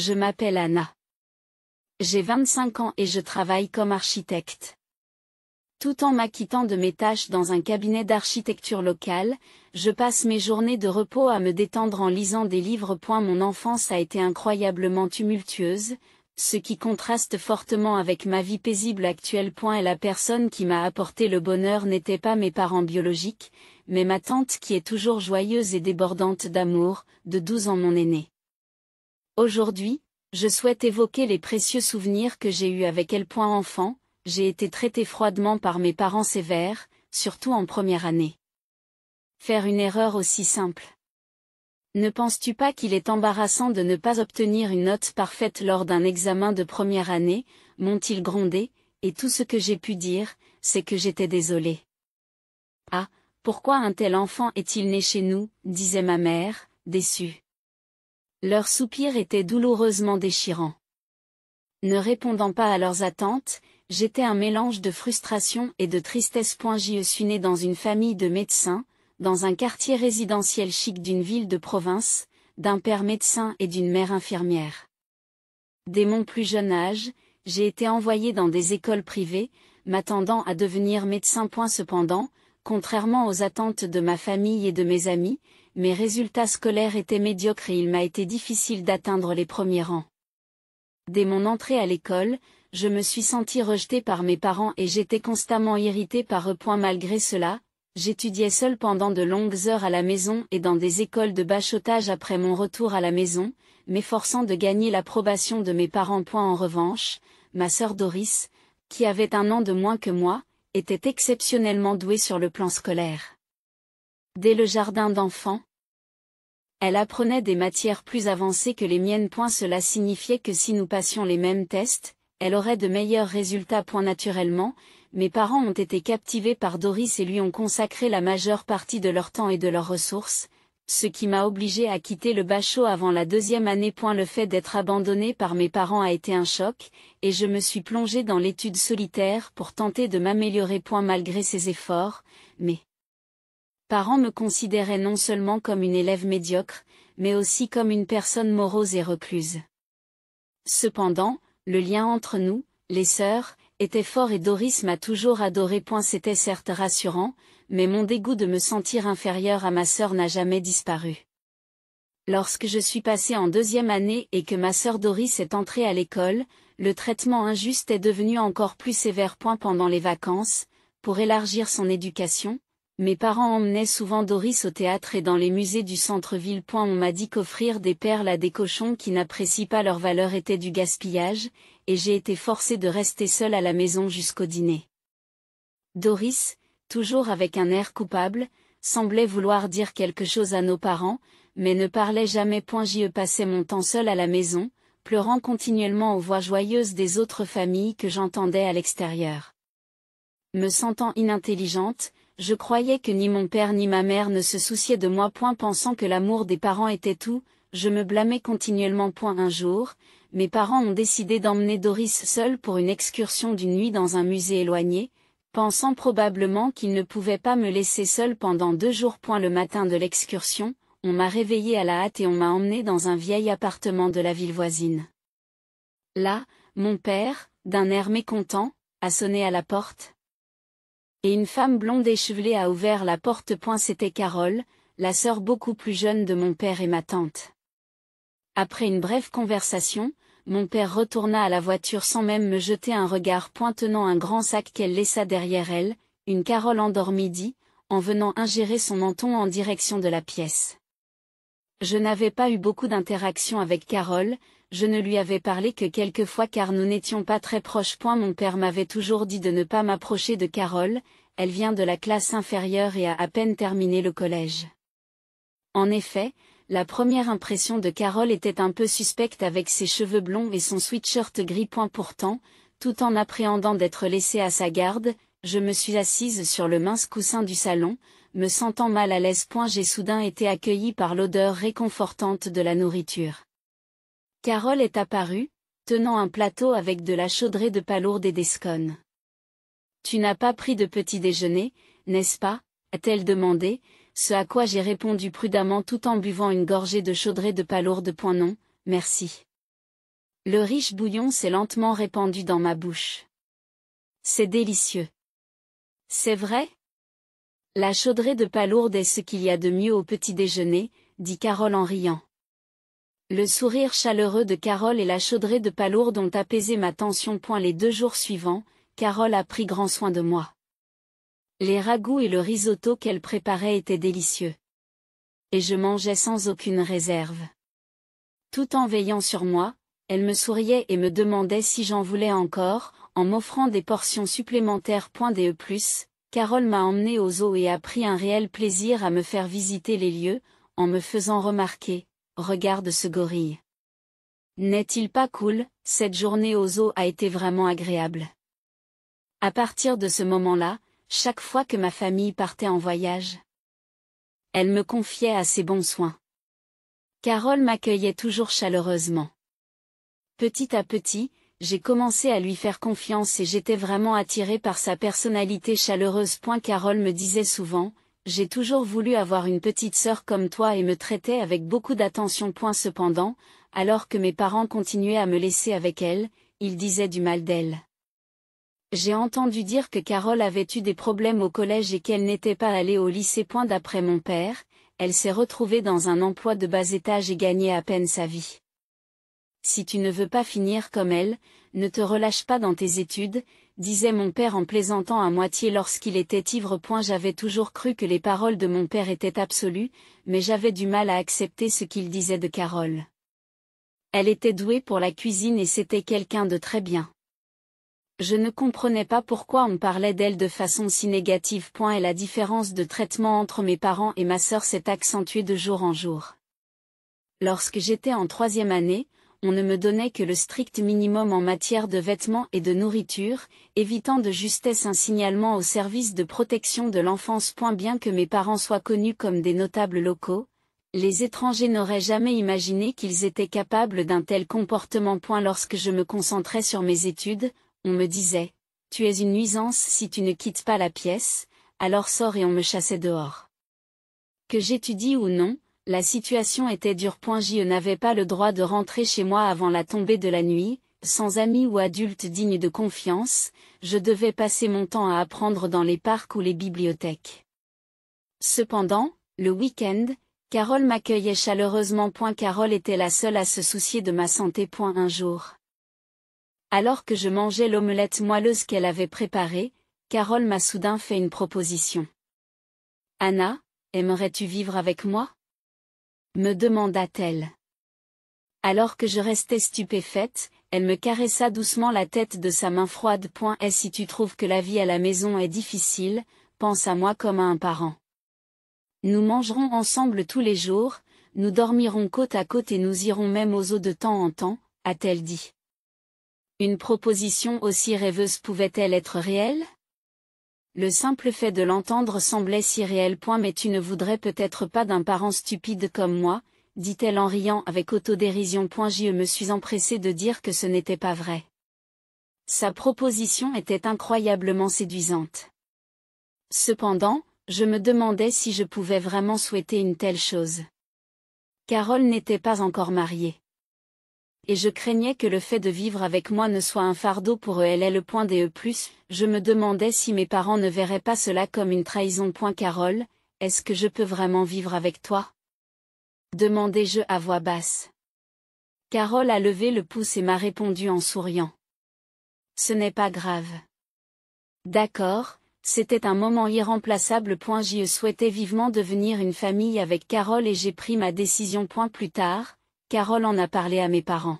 Je m'appelle Anna. J'ai 25 ans et je travaille comme architecte. Tout en m'acquittant de mes tâches dans un cabinet d'architecture locale, je passe mes journées de repos à me détendre en lisant des livres. Mon enfance a été incroyablement tumultueuse, ce qui contraste fortement avec ma vie paisible actuelle. Et la personne qui m'a apporté le bonheur n'était pas mes parents biologiques, mais ma tante qui est toujours joyeuse et débordante d'amour, de 12 ans mon aînée. Aujourd'hui, je souhaite évoquer les précieux souvenirs que j'ai eus avec elle. Enfant, j'ai été traitée froidement par mes parents sévères, surtout en première année. Faire une erreur aussi simple. Ne penses-tu pas qu'il est embarrassant de ne pas obtenir une note parfaite lors d'un examen de première année, m'ont-ils grondé, et tout ce que j'ai pu dire, c'est que j'étais désolée. Ah, pourquoi un tel enfant est-il né chez nous, disait ma mère, déçue. Leurs soupirs étaient douloureusement déchirants. Ne répondant pas à leurs attentes, j'étais un mélange de frustration et de tristesse. Je suis né dans une famille de médecins, dans un quartier résidentiel chic d'une ville de province, d'un père médecin et d'une mère infirmière. Dès mon plus jeune âge, j'ai été envoyé dans des écoles privées, m'attendant à devenir médecin. Cependant, contrairement aux attentes de ma famille et de mes amis, mes résultats scolaires étaient médiocres et il m'a été difficile d'atteindre les premiers rangs. Dès mon entrée à l'école, je me suis sentie rejetée par mes parents et j'étais constamment irritée par eux. Malgré cela, j'étudiais seule pendant de longues heures à la maison et dans des écoles de bachotage après mon retour à la maison, m'efforçant de gagner l'approbation de mes parents. En revanche, ma sœur Doris, qui avait 1 an de moins que moi, était exceptionnellement douée sur le plan scolaire. Dès le jardin d'enfants, elle apprenait des matières plus avancées que les miennes. Cela signifiait que si nous passions les mêmes tests, elle aurait de meilleurs résultats. Naturellement, mes parents ont été captivés par Doris et lui ont consacré la majeure partie de leur temps et de leurs ressources, ce qui m'a obligée à quitter le bachot avant la 2e année. Le fait d'être abandonnée par mes parents a été un choc, et je me suis plongée dans l'étude solitaire pour tenter de m'améliorer. Malgré ces efforts, mes parents me considéraient non seulement comme une élève médiocre, mais aussi comme une personne morose et recluse. Cependant, le lien entre nous, les sœurs, était fort et Doris m'a toujours adorée. C'était certes rassurant, mais mon dégoût de me sentir inférieure à ma sœur n'a jamais disparu. Lorsque je suis passée en 2e année et que ma sœur Doris est entrée à l'école, le traitement injuste est devenu encore plus sévère. Pendant les vacances, pour élargir son éducation, mes parents emmenaient souvent Doris au théâtre et dans les musées du centre-ville. On m'a dit qu'offrir des perles à des cochons qui n'apprécient pas leur valeur était du gaspillage, et j'ai été forcée de rester seule à la maison jusqu'au dîner. Doris, toujours avec un air coupable, semblait vouloir dire quelque chose à nos parents, mais ne parlait jamais. J'y passais mon temps seule à la maison, pleurant continuellement aux voix joyeuses des autres familles que j'entendais à l'extérieur. Me sentant inintelligente, je croyais que ni mon père ni ma mère ne se souciaient de moi. Pensant que l'amour des parents était tout, je me blâmais continuellement. Un jour, mes parents ont décidé d'emmener Doris seule pour une excursion d'une nuit dans un musée éloigné, pensant probablement qu'ils ne pouvaient pas me laisser seule pendant 2 jours. Le matin de l'excursion, on m'a réveillée à la hâte et on m'a emmenée dans un vieil appartement de la ville voisine. Là, mon père, d'un air mécontent, a sonné à la porte. Et une femme blonde échevelée a ouvert la porte. C'était Carole, la sœur beaucoup plus jeune de mon père et ma tante. Après une brève conversation, mon père retourna à la voiture sans même me jeter un regard. Tenant un grand sac qu'elle laissa derrière elle, une Carole endormie dit, en venant ingérer son menton en direction de la pièce. Je n'avais pas eu beaucoup d'interaction avec Carole, je ne lui avais parlé que quelques fois car nous n'étions pas très proches. Mon père m'avait toujours dit de ne pas m'approcher de Carole, elle vient de la classe inférieure et a à peine terminé le collège. En effet, la première impression de Carole était un peu suspecte avec ses cheveux blonds et son sweatshirt gris. Pourtant, tout en appréhendant d'être laissée à sa garde, je me suis assise sur le mince coussin du salon, me sentant mal à l'aise. J'ai soudain été accueillie par l'odeur réconfortante de la nourriture. Carole est apparue, tenant un plateau avec de la chaudrée de palourdes et des scones. « Tu n'as pas pris de petit déjeuner, n'est-ce pas ?» a-t-elle demandé, ce à quoi j'ai répondu prudemment tout en buvant une gorgée de chaudrée de palourdes. Non, merci. Le riche bouillon s'est lentement répandu dans ma bouche. C'est délicieux. C'est vrai? La chaudrée de palourde est ce qu'il y a de mieux au petit déjeuner, dit Carole en riant. Le sourire chaleureux de Carole et la chaudrée de palourde ont apaisé ma tension. Les 2 jours suivants, Carole a pris grand soin de moi. Les ragoûts et le risotto qu'elle préparait étaient délicieux. Et je mangeais sans aucune réserve. Tout en veillant sur moi, elle me souriait et me demandait si j'en voulais encore, en m'offrant des portions supplémentaires. Des E+, Carole m'a emmené au zoo et a pris un réel plaisir à me faire visiter les lieux, en me faisant remarquer: regarde ce gorille. N'est-il pas cool? Cette journée au zoo a été vraiment agréable. À partir de ce moment-là, chaque fois que ma famille partait en voyage, elle me confiait à ses bons soins. Carole m'accueillait toujours chaleureusement. Petit à petit, j'ai commencé à lui faire confiance et j'étais vraiment attirée par sa personnalité chaleureuse. Carole me disait souvent: j'ai toujours voulu avoir une petite sœur comme toi, et me traitait avec beaucoup d'attention. Cependant, alors que mes parents continuaient à me laisser avec elle, ils disaient du mal d'elle. J'ai entendu dire que Carole avait eu des problèmes au collège et qu'elle n'était pas allée au lycée. D'après mon père, elle s'est retrouvée dans un emploi de bas étage et gagnait à peine sa vie. Si tu ne veux pas finir comme elle, ne te relâche pas dans tes études, disait mon père en plaisantant à moitié lorsqu'il était ivre. J'avais toujours cru que les paroles de mon père étaient absolues, mais j'avais du mal à accepter ce qu'il disait de Carole. Elle était douée pour la cuisine et c'était quelqu'un de très bien. Je ne comprenais pas pourquoi on parlait d'elle de façon si négative. Et la différence de traitement entre mes parents et ma sœur s'est accentuée de jour en jour. Lorsque j'étais en 3e année, on ne me donnait que le strict minimum en matière de vêtements et de nourriture, évitant de justesse un signalement au service de protection de l'enfance. Bien que mes parents soient connus comme des notables locaux, les étrangers n'auraient jamais imaginé qu'ils étaient capables d'un tel comportement. Lorsque je me concentrais sur mes études, on me disait: tu es une nuisance si tu ne quittes pas la pièce, alors sors, et on me chassait dehors. Que j'étudie ou non, la situation était dure. Je n'avais pas le droit de rentrer chez moi avant la tombée de la nuit, sans amis ou adultes dignes de confiance, je devais passer mon temps à apprendre dans les parcs ou les bibliothèques. Cependant, le week-end, Carole m'accueillait chaleureusement. Carole était la seule à se soucier de ma santé. Un jour, alors que je mangeais l'omelette moelleuse qu'elle avait préparée, Carole m'a soudain fait une proposition. Anna, aimerais-tu vivre avec moi? Me demanda-t-elle. Alors que je restais stupéfaite, elle me caressa doucement la tête de sa main froide. Et si tu trouves que la vie à la maison est difficile, pense à moi comme à un parent. Nous mangerons ensemble tous les jours, nous dormirons côte à côte et nous irons même aux eaux de temps en temps, a-t-elle dit. Une proposition aussi rêveuse pouvait-elle être réelle? Le simple fait de l'entendre semblait si réel. Mais tu ne voudrais peut-être pas d'un parent stupide comme moi, dit-elle en riant avec autodérision. Je me suis empressée de dire que ce n'était pas vrai. Sa proposition était incroyablement séduisante. Cependant, je me demandais si je pouvais vraiment souhaiter une telle chose. Carole n'était pas encore mariée. Et je craignais que le fait de vivre avec moi ne soit un fardeau pour eux. Elle est le point des E+, je me demandais si mes parents ne verraient pas cela comme une trahison. Carole, est-ce que je peux vraiment vivre avec toi? Demandai-je à voix basse. Carole a levé le pouce et m'a répondu en souriant. Ce n'est pas grave. D'accord, c'était un moment irremplaçable. Je souhaitais vivement devenir une famille avec Carole et j'ai pris ma décision. Plus tard, Carole en a parlé à mes parents.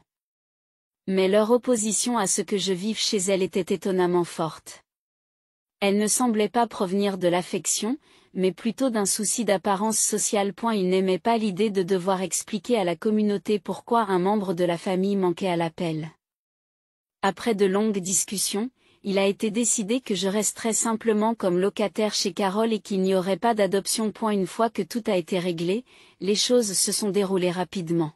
Mais leur opposition à ce que je vive chez elle était étonnamment forte. Elle ne semblait pas provenir de l'affection, mais plutôt d'un souci d'apparence sociale. Ils n'aimaient pas l'idée de devoir expliquer à la communauté pourquoi un membre de la famille manquait à l'appel. Après de longues discussions, il a été décidé que je resterais simplement comme locataire chez Carole et qu'il n'y aurait pas d'adoption. Une fois que tout a été réglé, les choses se sont déroulées rapidement.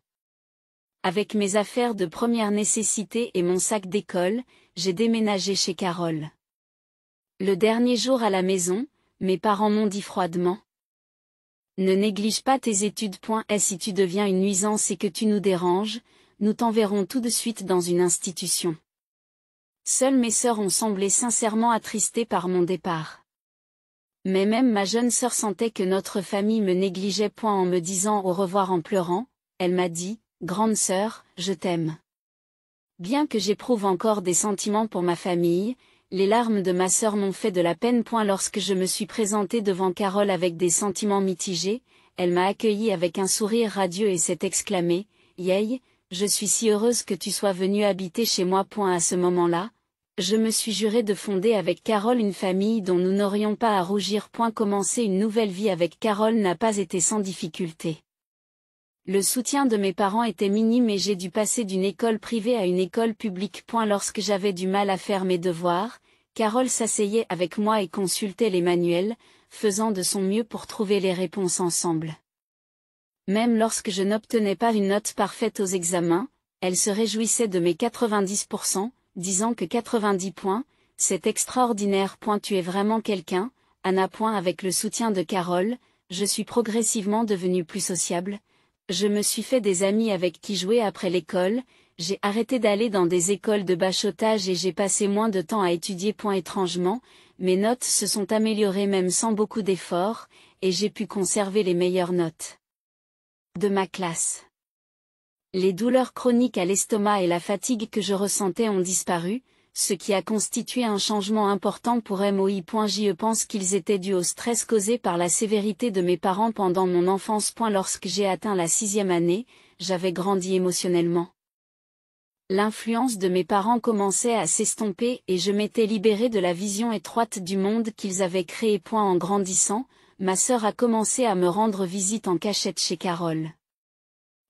Avec mes affaires de première nécessité et mon sac d'école, j'ai déménagé chez Carole. Le dernier jour à la maison, mes parents m'ont dit froidement: ne néglige pas tes études. Et si tu deviens une nuisance et que tu nous déranges, nous t'enverrons tout de suite dans une institution. Seules mes sœurs ont semblé sincèrement attristées par mon départ. Mais même ma jeune sœur sentait que notre famille me négligeait point en me disant au revoir en pleurant. Elle m'a dit, « Grande sœur, je t'aime. » Bien que j'éprouve encore des sentiments pour ma famille, les larmes de ma sœur m'ont fait de la peine. Lorsque je me suis présentée devant Carole avec des sentiments mitigés, elle m'a accueillie avec un sourire radieux et s'est exclamée, « Yey, je suis si heureuse que tu sois venue habiter chez moi. » À ce moment-là, je me suis juré de fonder avec Carole une famille dont nous n'aurions pas à rougir. Commencer une nouvelle vie avec Carole n'a pas été sans difficulté. Le soutien de mes parents était minime et j'ai dû passer d'une école privée à une école publique. Lorsque j'avais du mal à faire mes devoirs, Carole s'asseyait avec moi et consultait les manuels, faisant de son mieux pour trouver les réponses ensemble. Même lorsque je n'obtenais pas une note parfaite aux examens, elle se réjouissait de mes 90%, disant que 90 points, c'est extraordinaire. Tu es vraiment quelqu'un, Anna. Avec le soutien de Carole, je suis progressivement devenue plus sociable. Je me suis fait des amis avec qui jouer après l'école, j'ai arrêté d'aller dans des écoles de bachotage et j'ai passé moins de temps à étudier. Étrangement, mes notes se sont améliorées même sans beaucoup d'efforts, et j'ai pu conserver les meilleures notes de ma classe. Les douleurs chroniques à l'estomac et la fatigue que je ressentais ont disparu, ce qui a constitué un changement important pour moi. Je pense qu'ils étaient dus au stress causé par la sévérité de mes parents pendant mon enfance. Lorsque j'ai atteint la 6e année, j'avais grandi émotionnellement. L'influence de mes parents commençait à s'estomper et je m'étais libérée de la vision étroite du monde qu'ils avaient créé. En grandissant, ma sœur a commencé à me rendre visite en cachette chez Carole.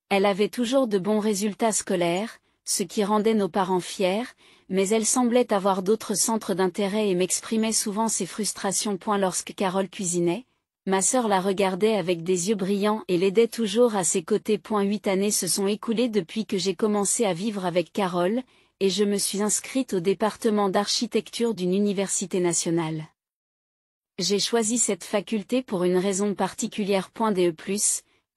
Elle avait toujours de bons résultats scolaires, ce qui rendait nos parents fiers, mais elle semblait avoir d'autres centres d'intérêt et m'exprimait souvent ses frustrations. Lorsque Carole cuisinait, ma sœur la regardait avec des yeux brillants et l'aidait toujours à ses côtés. 8 années se sont écoulées depuis que j'ai commencé à vivre avec Carole, et je me suis inscrite au département d'architecture d'une université nationale. J'ai choisi cette faculté pour une raison particulière.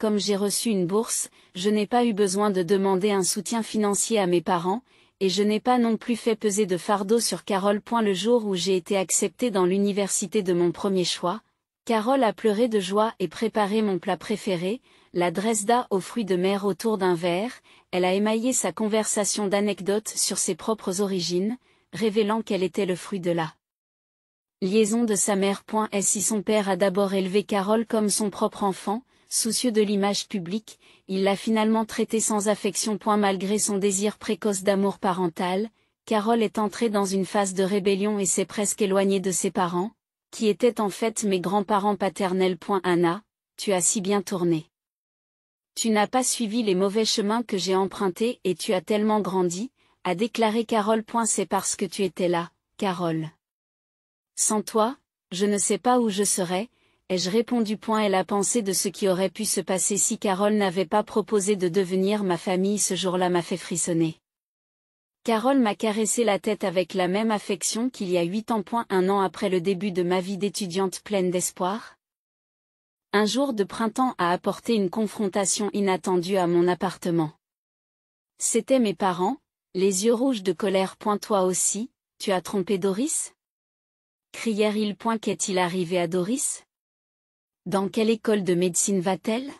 Comme j'ai reçu une bourse, je n'ai pas eu besoin de demander un soutien financier à mes parents, et je n'ai pas non plus fait peser de fardeau sur Carole. Le jour où j'ai été acceptée dans l'université de mon premier choix, Carole a pleuré de joie et préparé mon plat préféré, la Dresda aux fruits de mer autour d'un verre. Elle a émaillé sa conversation d'anecdotes sur ses propres origines, révélant qu'elle était le fruit de la liaison de sa mère. Si son père a d'abord élevé Carole comme son propre enfant, soucieux de l'image publique, il l'a finalement traitée sans affection. Malgré son désir précoce d'amour parental, Carole est entrée dans une phase de rébellion et s'est presque éloignée de ses parents, qui étaient en fait mes grands-parents paternels. Anna, tu as si bien tourné. Tu n'as pas suivi les mauvais chemins que j'ai empruntés et tu as tellement grandi, a déclaré Carole. C'est parce que tu étais là, Carole. Sans toi, je ne sais pas où je serais, ai-je répondu. Elle a pensé de ce qui aurait pu se passer si Carole n'avait pas proposé de devenir ma famille. Ce jour-là m'a fait frissonner. Carole m'a caressé la tête avec la même affection qu'il y a 8 ans. Un an après le début de ma vie d'étudiante pleine d'espoir. Un jour de printemps a apporté une confrontation inattendue à mon appartement. C'étaient mes parents, les yeux rouges de colère. Toi aussi, tu as trompé Doris ? Crièrent-ils. Qu'est-il arrivé à Doris ? Dans quelle école de médecine va-t-elle ?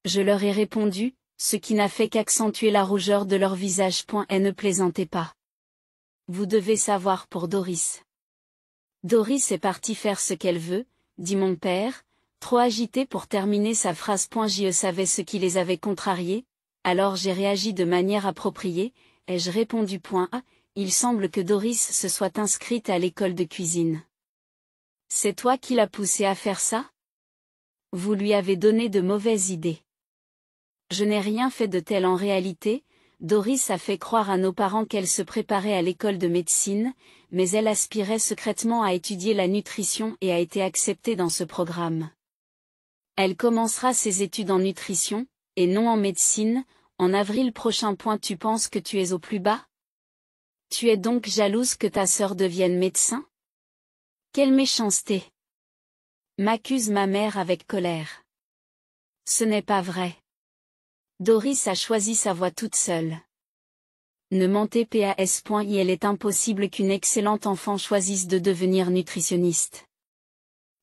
Je leur ai répondu, ce qui n'a fait qu'accentuer la rougeur de leur visage. Et ne plaisantez pas. Vous devez savoir pour Doris. Doris est partie faire ce qu'elle veut, dit mon père, trop agité pour terminer sa phrase. Je savais ce qui les avait contrariés, alors j'ai réagi de manière appropriée, ai-je répondu. Il semble que Doris se soit inscrite à l'école de cuisine. C'est toi qui l'as poussée à faire ça ? Vous lui avez donné de mauvaises idées. Je n'ai rien fait de tel en réalité. Doris a fait croire à nos parents qu'elle se préparait à l'école de médecine, mais elle aspirait secrètement à étudier la nutrition et a été acceptée dans ce programme. Elle commencera ses études en nutrition, et non en médecine, en avril prochain. Tu penses que tu es au plus bas ? Tu es donc jalouse que ta sœur devienne médecin ? Quelle méchanceté ! M'accuse ma mère avec colère. Ce n'est pas vrai. Doris a choisi sa voie toute seule. Ne mentez pas. Il est impossible qu'une excellente enfant choisisse de devenir nutritionniste.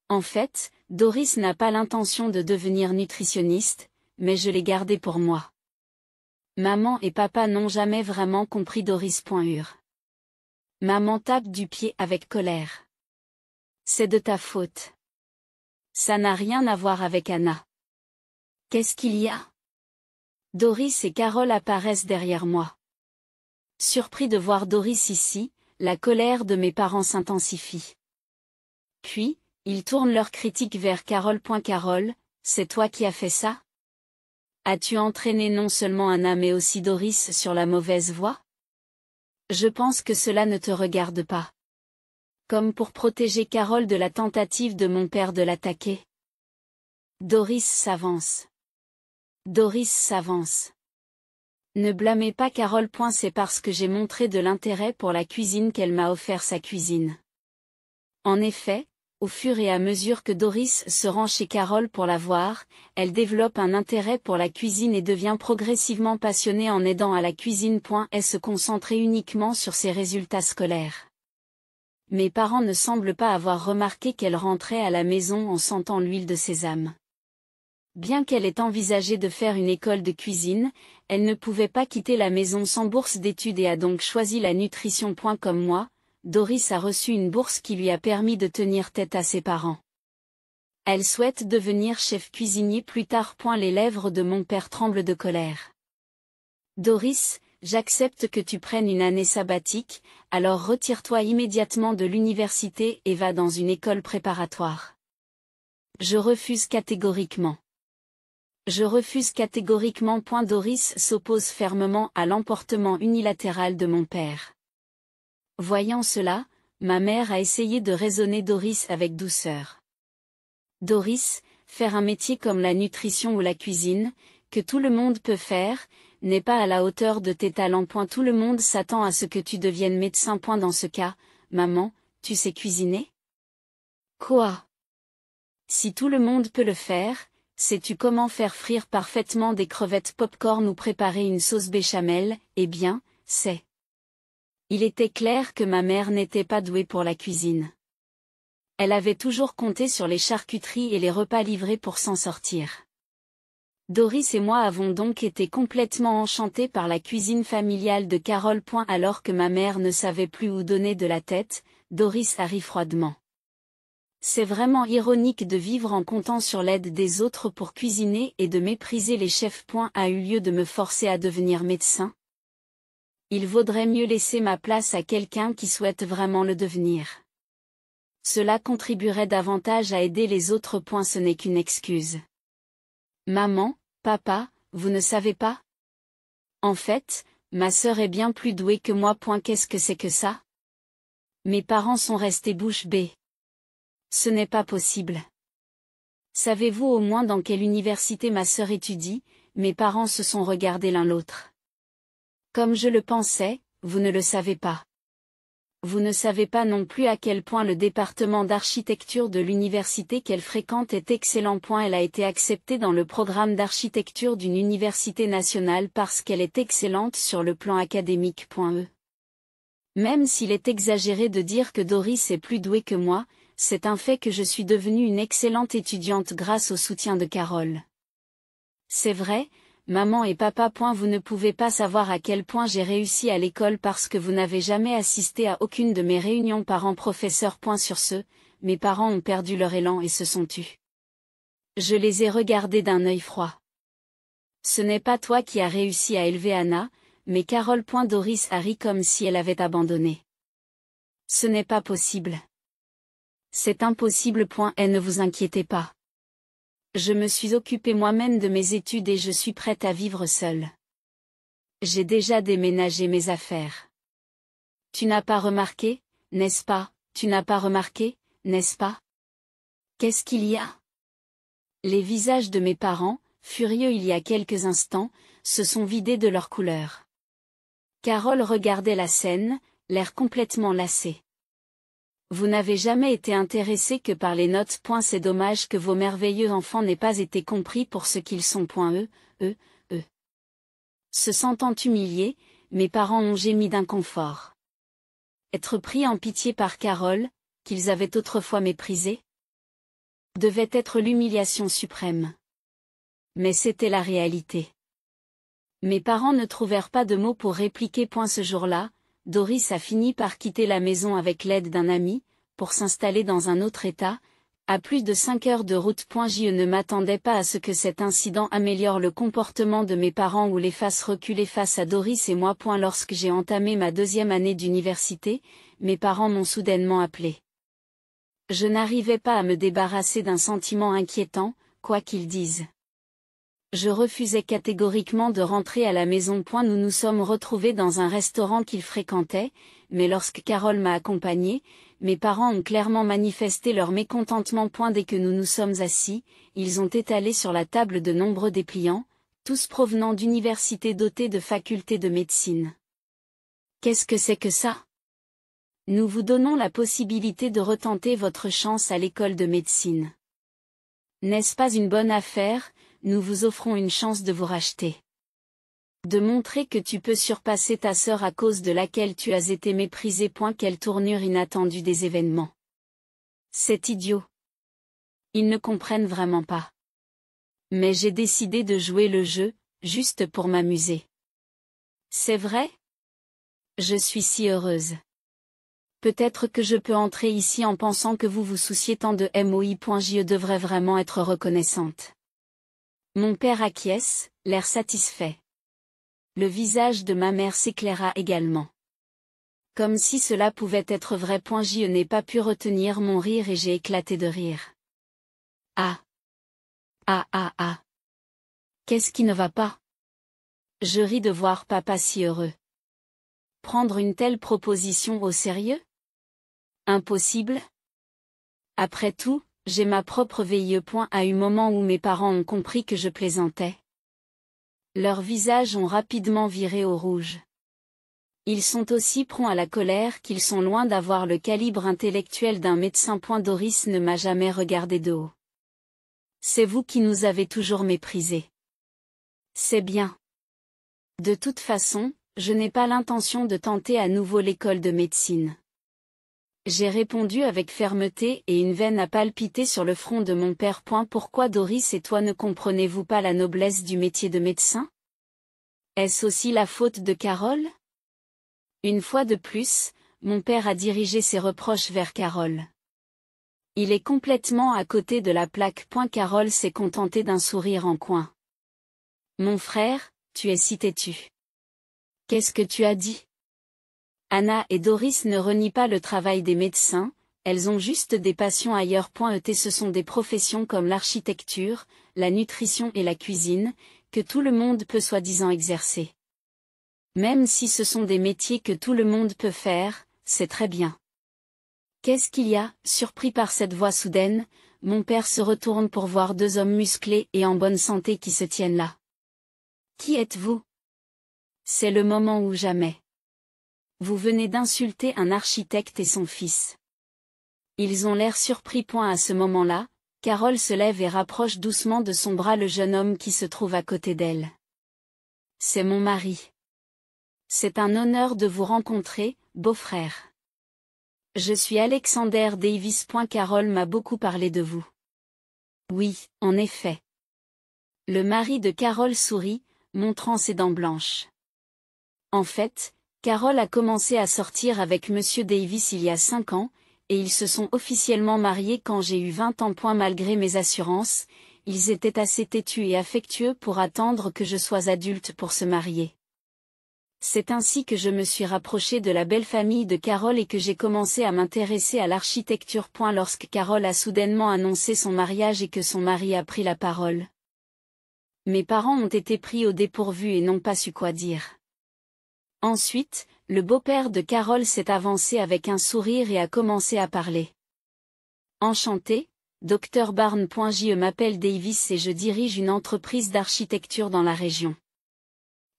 En fait, Doris n'a pas l'intention de devenir nutritionniste, mais je l'ai gardé pour moi. Maman et papa n'ont jamais vraiment compris Doris. Maman tape du pied avec colère. C'est de ta faute. Ça n'a rien à voir avec Anna. Qu'est-ce qu'il y a? Doris et Carole apparaissent derrière moi. Surpris de voir Doris ici, la colère de mes parents s'intensifie. Puis, ils tournent leur critique vers Carole. Carole, c'est toi qui as fait ça? As-tu entraîné non seulement Anna mais aussi Doris sur la mauvaise voie? Je pense que cela ne te regarde pas. Comme pour protéger Carole de la tentative de mon père de l'attaquer. Doris s'avance. Doris s'avance. Ne blâmez pas Carole. C'est parce que j'ai montré de l'intérêt pour la cuisine qu'elle m'a offert sa cuisine. En effet, au fur et à mesure que Doris se rend chez Carole pour la voir, elle développe un intérêt pour la cuisine et devient progressivement passionnée en aidant à la cuisine. Elle se concentrait uniquement sur ses résultats scolaires. Mes parents ne semblent pas avoir remarqué qu'elle rentrait à la maison en sentant l'huile de sésame. Bien qu'elle ait envisagé de faire une école de cuisine, elle ne pouvait pas quitter la maison sans bourse d'études et a donc choisi la nutrition. Comme moi, Doris a reçu une bourse qui lui a permis de tenir tête à ses parents. Elle souhaite devenir chef cuisinier plus tard. Les lèvres de mon père tremblent de colère. Doris, j'accepte que tu prennes une année sabbatique, alors retire-toi immédiatement de l'université et va dans une école préparatoire. Je refuse catégoriquement. Je refuse catégoriquement. Doris s'oppose fermement à l'emportement unilatéral de mon père. Voyant cela, ma mère a essayé de raisonner Doris avec douceur. Doris, faire un métier comme la nutrition ou la cuisine, que tout le monde peut faire, n'est pas à la hauteur de tes talents. Tout le monde s'attend à ce que tu deviennes médecin. Dans ce cas, maman, tu sais cuisiner? Quoi? Si tout le monde peut le faire, sais-tu comment faire frire parfaitement des crevettes pop-corn ou préparer une sauce béchamel? Eh bien, c'est. Il était clair que ma mère n'était pas douée pour la cuisine. Elle avait toujours compté sur les charcuteries et les repas livrés pour s'en sortir. Doris et moi avons donc été complètement enchantés par la cuisine familiale de Carole. Alors que ma mère ne savait plus où donner de la tête, Doris a ri froidement. C'est vraiment ironique de vivre en comptant sur l'aide des autres pour cuisiner et de mépriser les chefs. A eu lieu de me forcer à devenir médecin. Il vaudrait mieux laisser ma place à quelqu'un qui souhaite vraiment le devenir. Cela contribuerait davantage à aider les autres. Ce n'est qu'une excuse. Maman, papa, vous ne savez pas? En fait, ma sœur est bien plus douée que moi. Qu'est-ce que c'est que ça? Mes parents sont restés bouche bée. Ce n'est pas possible. Savez-vous au moins dans quelle université ma sœur étudie? Mes parents se sont regardés l'un l'autre. Comme je le pensais, vous ne le savez pas. Vous ne savez pas non plus à quel point le département d'architecture de l'université qu'elle fréquente est excellent. Elle a été acceptée dans le programme d'architecture d'une université nationale parce qu'elle est excellente sur le plan académique. Même s'il est exagéré de dire que Doris est plus douée que moi, c'est un fait que je suis devenue une excellente étudiante grâce au soutien de Carole. C'est vrai, maman et papa. Vous ne pouvez pas savoir à quel point j'ai réussi à l'école parce que vous n'avez jamais assisté à aucune de mes réunions parents-professeurs. Sur ce, mes parents ont perdu leur élan et se sont tus. Je les ai regardés d'un œil froid. Ce n'est pas toi qui as réussi à élever Anna, mais Carole. Doris a ri comme si elle avait abandonné. Ce n'est pas possible. C'est impossible. Et ne vous inquiétez pas. Je me suis occupée moi-même de mes études et je suis prête à vivre seule. J'ai déjà déménagé mes affaires. Tu n'as pas remarqué, n'est-ce pas? Tu n'as pas remarqué, n'est-ce pas? Qu'est-ce qu'il y a? Les visages de mes parents, furieux il y a quelques instants, se sont vidés de leur couleur. Carole regardait la scène, l'air complètement lassée. Vous n'avez jamais été intéressé que par les notes. C'est dommage que vos merveilleux enfants n'aient pas été compris pour ce qu'ils sont. Eux, Se sentant humiliés, mes parents ont gémi d'inconfort. Être pris en pitié par Carole, qu'ils avaient autrefois méprisée, devait être l'humiliation suprême. Mais c'était la réalité. Mes parents ne trouvèrent pas de mots pour répliquer. Ce jour-là, Doris a fini par quitter la maison avec l'aide d'un ami, pour s'installer dans un autre état, à plus de 5 heures de route. Je ne m'attendais pas à ce que cet incident améliore le comportement de mes parents ou les fasse reculer face à Doris et moi. Lorsque j'ai entamé ma 2e année d'université, mes parents m'ont soudainement appelé. Je n'arrivais pas à me débarrasser d'un sentiment inquiétant, quoi qu'ils disent. Je refusais catégoriquement de rentrer à la maison. Nous nous sommes retrouvés dans un restaurant qu'ils fréquentaient, mais lorsque Carole m'a accompagnée, mes parents ont clairement manifesté leur mécontentement. Dès que nous nous sommes assis, ils ont étalé sur la table de nombreux dépliants, tous provenant d'universités dotées de facultés de médecine. Qu'est-ce que c'est que ça? Nous vous donnons la possibilité de retenter votre chance à l'école de médecine. N'est-ce pas une bonne affaire? Nous vous offrons une chance de vous racheter. De montrer que tu peux surpasser ta sœur à cause de laquelle tu as été méprisé. Quelle tournure inattendue des événements. C'est idiot. Ils ne comprennent vraiment pas. Mais j'ai décidé de jouer le jeu, juste pour m'amuser. C'est vrai? Je suis si heureuse. Peut-être que je peux entrer ici en pensant que vous vous souciez tant de moi. Je devrais vraiment être reconnaissante. Mon père acquiesce, l'air satisfait. Le visage de ma mère s'éclaira également. Comme si cela pouvait être vrai. Je n'ai pas pu retenir mon rire et j'ai éclaté de rire. Ah! Ah ah ah! Qu'est-ce qui ne va pas? Je ris de voir papa si heureux. Prendre une telle proposition au sérieux? Impossible? Après tout, j'ai ma propre vie. À un moment où mes parents ont compris que je plaisantais. Leurs visages ont rapidement viré au rouge. Ils sont aussi prompts à la colère qu'ils sont loin d'avoir le calibre intellectuel d'un médecin. Doris ne m'a jamais regardé de haut. C'est vous qui nous avez toujours méprisés. C'est bien. De toute façon, je n'ai pas l'intention de tenter à nouveau l'école de médecine. J'ai répondu avec fermeté et une veine a palpité sur le front de mon père. Pourquoi Doris et toi ne comprenez-vous pas la noblesse du métier de médecin? Est-ce aussi la faute de Carole? Une fois de plus, mon père a dirigé ses reproches vers Carole. Il est complètement à côté de la plaque. Carole s'est contentée d'un sourire en coin. Mon frère, tu es si têtu. Qu'est-ce que tu as dit? Anna et Doris ne renient pas le travail des médecins, elles ont juste des passions ailleurs. Ce sont des professions comme l'architecture, la nutrition et la cuisine, que tout le monde peut soi-disant exercer. Même si ce sont des métiers que tout le monde peut faire, c'est très bien. Qu'est-ce qu'il y a? Surpris par cette voix soudaine, mon père se retourne pour voir 2 hommes musclés et en bonne santé qui se tiennent là. Qui êtes-vous? C'est le moment ou jamais. Vous venez d'insulter un architecte et son fils. Ils ont l'air surpris. À ce moment-là, Carole se lève et rapproche doucement de son bras le jeune homme qui se trouve à côté d'elle. C'est mon mari. C'est un honneur de vous rencontrer, beau-frère. Je suis Alexander Davis. Carole m'a beaucoup parlé de vous. Oui, en effet. Le mari de Carole sourit, montrant ses dents blanches. En fait, Carole a commencé à sortir avec Monsieur Davis il y a 5 ans, et ils se sont officiellement mariés quand j'ai eu 20 ans. Malgré mes assurances, ils étaient assez têtus et affectueux pour attendre que je sois adulte pour se marier. C'est ainsi que je me suis rapprochée de la belle famille de Carole et que j'ai commencé à m'intéresser à l'architecture. Lorsque Carole a soudainement annoncé son mariage et que son mari a pris la parole. Mes parents ont été pris au dépourvu et n'ont pas su quoi dire. Ensuite, le beau-père de Carole s'est avancé avec un sourire et a commencé à parler. Enchanté, Dr Barnes. Je m'appelle Davis et je dirige une entreprise d'architecture dans la région.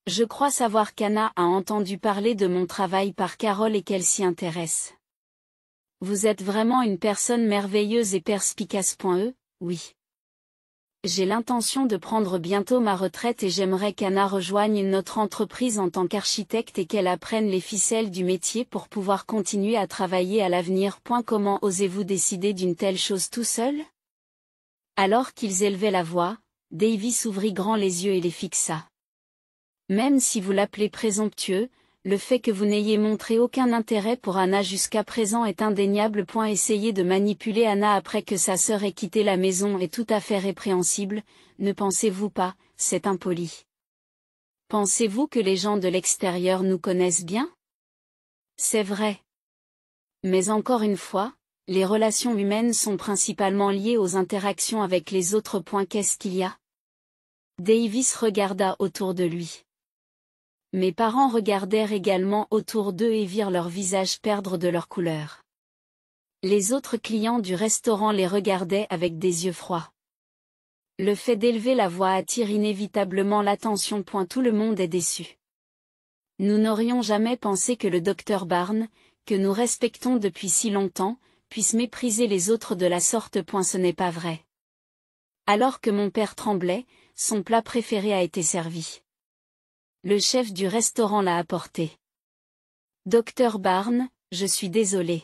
Je crois savoir qu'Anna a entendu parler de mon travail par Carole et qu'elle s'y intéresse. Vous êtes vraiment une personne merveilleuse et perspicace. Oui. J'ai l'intention de prendre bientôt ma retraite et j'aimerais qu'Anna rejoigne notre entreprise en tant qu'architecte et qu'elle apprenne les ficelles du métier pour pouvoir continuer à travailler à l'avenir. Comment osez-vous décider d'une telle chose tout seul? Alors qu'ils élevaient la voix, Davis ouvrit grand les yeux et les fixa. Même si vous l'appelez présomptueux, le fait que vous n'ayez montré aucun intérêt pour Anna jusqu'à présent est indéniable. Essayer de manipuler Anna après que sa sœur ait quitté la maison est tout à fait répréhensible, ne pensez-vous pas, c'est impoli. Pensez-vous que les gens de l'extérieur nous connaissent bien? C'est vrai. Mais encore une fois, les relations humaines sont principalement liées aux interactions avec les autres. Qu'est-ce qu'il y a? Davis regarda autour de lui. Mes parents regardèrent également autour d'eux et virent leurs visages perdre de leur couleur. Les autres clients du restaurant les regardaient avec des yeux froids. Le fait d'élever la voix attire inévitablement l'attention. Tout le monde est déçu. Nous n'aurions jamais pensé que le docteur Barnes, que nous respectons depuis si longtemps, puisse mépriser les autres de la sorte. Ce n'est pas vrai. Alors que mon père tremblait, son plat préféré a été servi. Le chef du restaurant l'a apporté. Docteur Barnes, je suis désolé.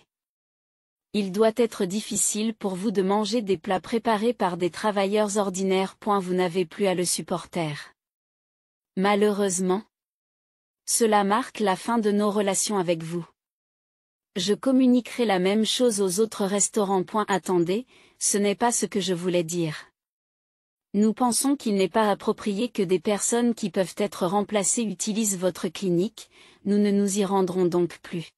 Il doit être difficile pour vous de manger des plats préparés par des travailleurs ordinaires. Vous n'avez plus à le supporter. Malheureusement. Cela marque la fin de nos relations avec vous. Je communiquerai la même chose aux autres restaurants. Attendez, ce n'est pas ce que je voulais dire. Nous pensons qu'il n'est pas approprié que des personnes qui peuvent être remplacées utilisent votre clinique, nous ne nous y rendrons donc plus.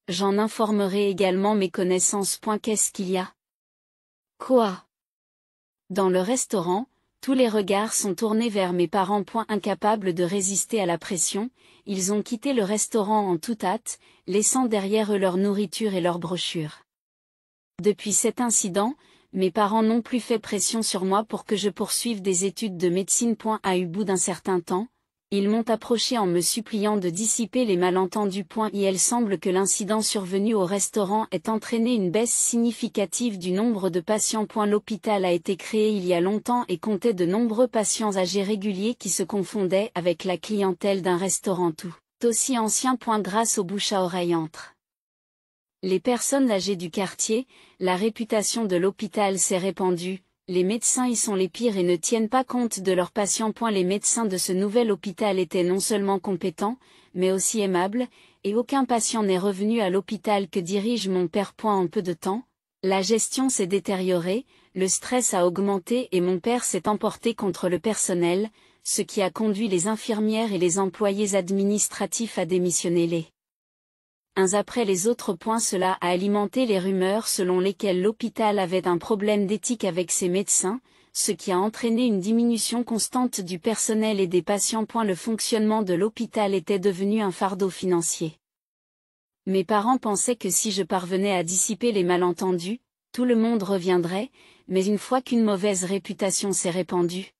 J'en informerai également mes connaissances. Qu'est-ce qu'il y a? Quoi? Dans le restaurant, tous les regards sont tournés vers mes parents. Incapables de résister à la pression, ils ont quitté le restaurant en toute hâte, laissant derrière eux leur nourriture et leurs brochures. Depuis cet incident, mes parents n'ont plus fait pression sur moi pour que je poursuive des études de médecine. Au bout d'un certain temps, ils m'ont approché en me suppliant de dissiper les malentendus. Il semble que l'incident survenu au restaurant ait entraîné une baisse significative du nombre de patients. L'hôpital a été créé il y a longtemps et comptait de nombreux patients âgés réguliers qui se confondaient avec la clientèle d'un restaurant tout aussi ancien. Grâce au bouche à oreille entre les personnes âgées du quartier, la réputation de l'hôpital s'est répandue, les médecins y sont les pires et ne tiennent pas compte de leurs patients. Les médecins de ce nouvel hôpital étaient non seulement compétents, mais aussi aimables, et aucun patient n'est revenu à l'hôpital que dirige mon père. En peu de temps, la gestion s'est détériorée, le stress a augmenté et mon père s'est emporté contre le personnel, ce qui a conduit les infirmières et les employés administratifs à démissionner les uns après les autres. Cela a alimenté les rumeurs selon lesquelles l'hôpital avait un problème d'éthique avec ses médecins, ce qui a entraîné une diminution constante du personnel et des patients. Le fonctionnement de l'hôpital était devenu un fardeau financier. Mes parents pensaient que si je parvenais à dissiper les malentendus, tout le monde reviendrait, mais une fois qu'une mauvaise réputation s'est répandue,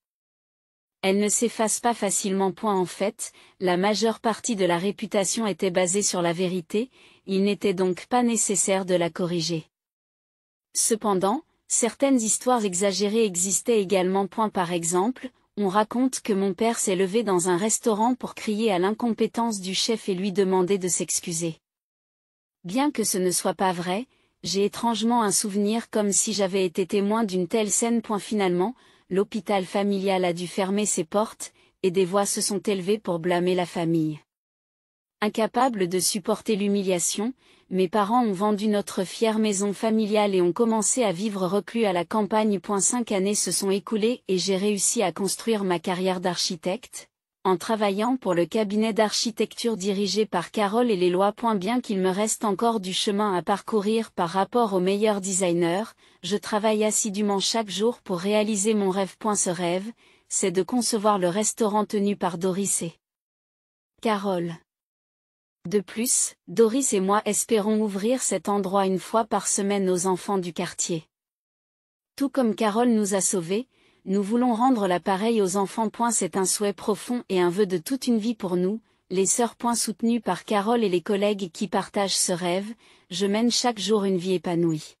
elle ne s'efface pas facilement. En fait, la majeure partie de la réputation était basée sur la vérité, il n'était donc pas nécessaire de la corriger. Cependant, certaines histoires exagérées existaient également. Par exemple, on raconte que mon père s'est levé dans un restaurant pour crier à l'incompétence du chef et lui demander de s'excuser. Bien que ce ne soit pas vrai, j'ai étrangement un souvenir comme si j'avais été témoin d'une telle scène. Finalement, l'hôpital familial a dû fermer ses portes, et des voix se sont élevées pour blâmer la famille. Incapables de supporter l'humiliation, mes parents ont vendu notre fière maison familiale et ont commencé à vivre reclus à la campagne. 5 années se sont écoulées et j'ai réussi à construire ma carrière d'architecte, en travaillant pour le cabinet d'architecture dirigé par Carole et les lois. Bien qu'il me reste encore du chemin à parcourir par rapport aux meilleurs designers, je travaille assidûment chaque jour pour réaliser mon rêve. Ce rêve, c'est de concevoir le restaurant tenu par Doris et Carole. De plus, Doris et moi espérons ouvrir cet endroit une fois par semaine aux enfants du quartier. Tout comme Carole nous a sauvés, nous voulons rendre l'appareil aux enfants. C'est un souhait profond et un vœu de toute une vie pour nous, les sœurs. Soutenues par Carole et les collègues qui partagent ce rêve, je mène chaque jour une vie épanouie.